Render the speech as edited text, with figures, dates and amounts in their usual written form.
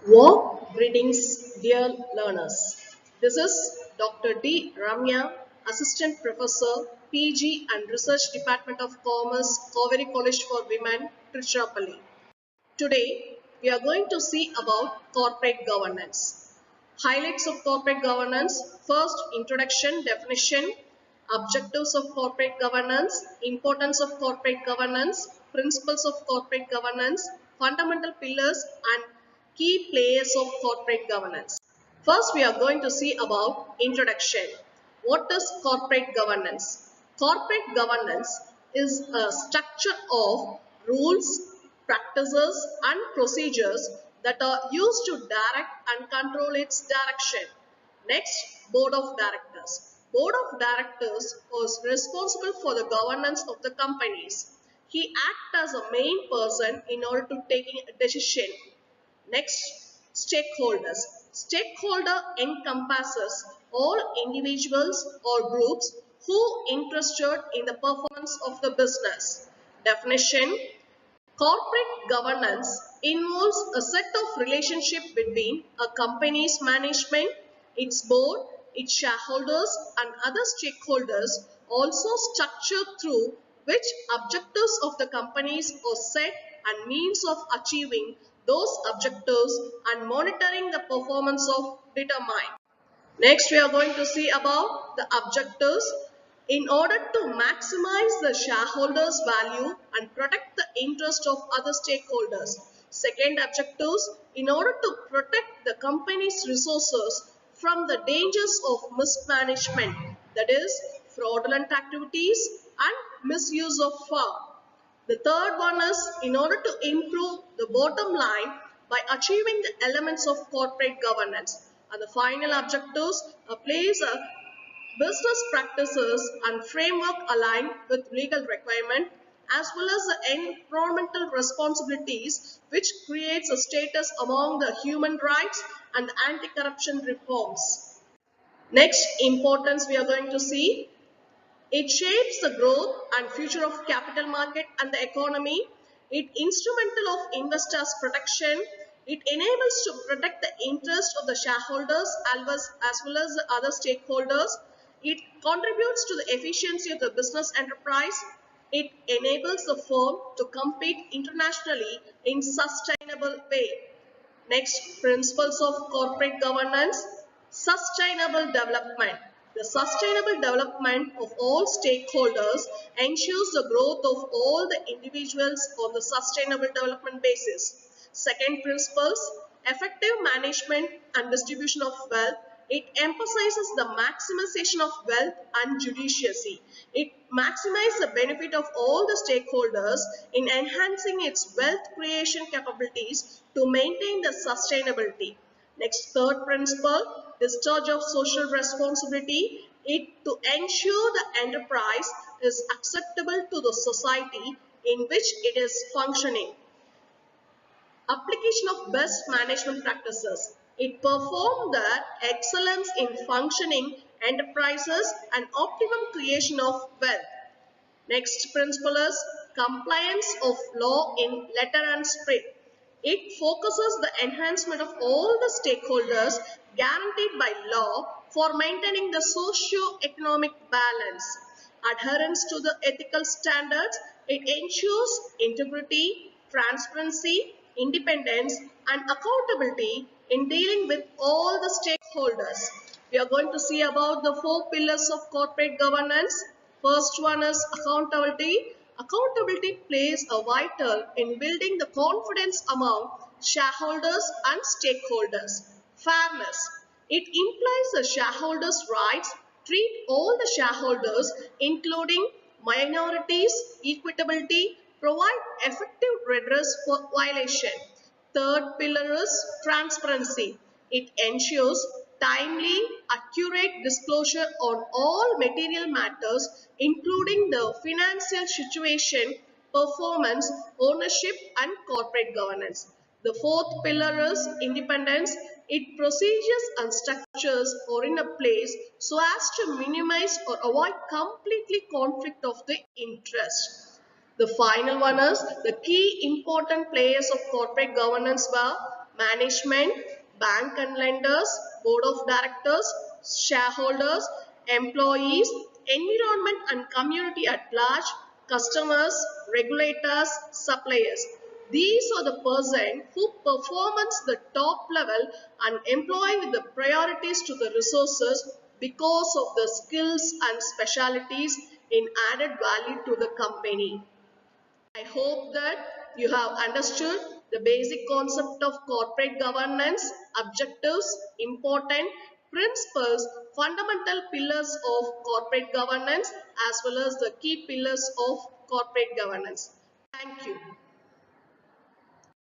Warm greetings, dear learners. This is Dr.D.Ramya, Assistant Professor, PG and Research Department of Commerce, Kaveri College for Women, Tiruchirappalli. Today, we are going to see about corporate governance. Highlights of corporate governance. First, introduction, definition, objectives of corporate governance, importance of corporate governance, principles of corporate governance, fundamental pillars and key players of corporate governance. First, we are going to see about introduction. What is corporate governance? Corporate governance is a structure of rules, practices and procedures that are used to direct and control its direction. Next, Board of Directors. Board of Directors was responsible for the governance of the companies. He acts as a main person in order to take a decision. Next, stakeholders. Stakeholder encompasses all individuals or groups who interested in the performance of the business. Definition. Corporate governance involves a set of relationship between a company's management, its board, its shareholders and other stakeholders, also structured through which objectives of the companies are set and means of achieving those objectives and monitoring the performance of determined. Next, we are going to see about the objectives. In order to maximize the shareholders' value and protect the interest of other stakeholders. Second, objectives. In order to protect the company's resources from the dangers of mismanagement, that is, fraudulent activities and misuse of funds. The third one is in order to improve the bottom line by achieving the elements of corporate governance. And the final objectives place business practices and framework aligned with legal requirement as well as the environmental responsibilities which creates a status among the human rights and anti-corruption reforms. Next importance we are going to see. It shapes the growth and future of capital market and the economy. It instrumental of investors protection. It enables to protect the interest of the shareholders as well as the other stakeholders. It contributes to the efficiency of the business enterprise. It enables the firm to compete internationally in sustainable way. Next, principles of corporate governance. Sustainable development. The sustainable development of all stakeholders ensures the growth of all the individuals on the sustainable development basis. Second principles, effective management and distribution of wealth. It emphasizes the maximization of wealth and judiciously. It maximizes the benefit of all the stakeholders in enhancing its wealth creation capabilities to maintain the sustainability. Next, third principle, discharge of social responsibility. It to ensure the enterprise is acceptable to the society in which it is functioning. Application of best management practices. It performed the excellence in functioning enterprises and optimum creation of wealth. Next principle is compliance of law in letter and spirit. It focuses the enhancement of all the stakeholders guaranteed by law for maintaining the socio-economic balance. Adherence to the ethical standards, it ensures integrity, transparency, independence and accountability in dealing with all the stakeholders. We are going to see about the four pillars of corporate governance. First one is accountability. Accountability plays a vital in building the confidence among shareholders and stakeholders. Fairness. It implies the shareholders' rights treat all the shareholders, including minorities, equitability, provide effective redress for violation. Third pillar is transparency. It ensures timely, accurate disclosure on all material matters, including the financial situation, performance, ownership, and corporate governance. The fourth pillar is independence. It procedures and structures are in a place so as to minimize or avoid completely conflict of the interest. The final one is the key important players of corporate governance were management, bank and lenders, board of directors, shareholders, employees, environment and community at large, customers, regulators, suppliers. These are the person who performance the top level and employ with the priorities to the resources because of the skills and specialities in added value to the company. I hope that you have understood the basic concept of corporate governance, objectives, important principles, fundamental pillars of corporate governance, as well as the key pillars of corporate governance. Thank you.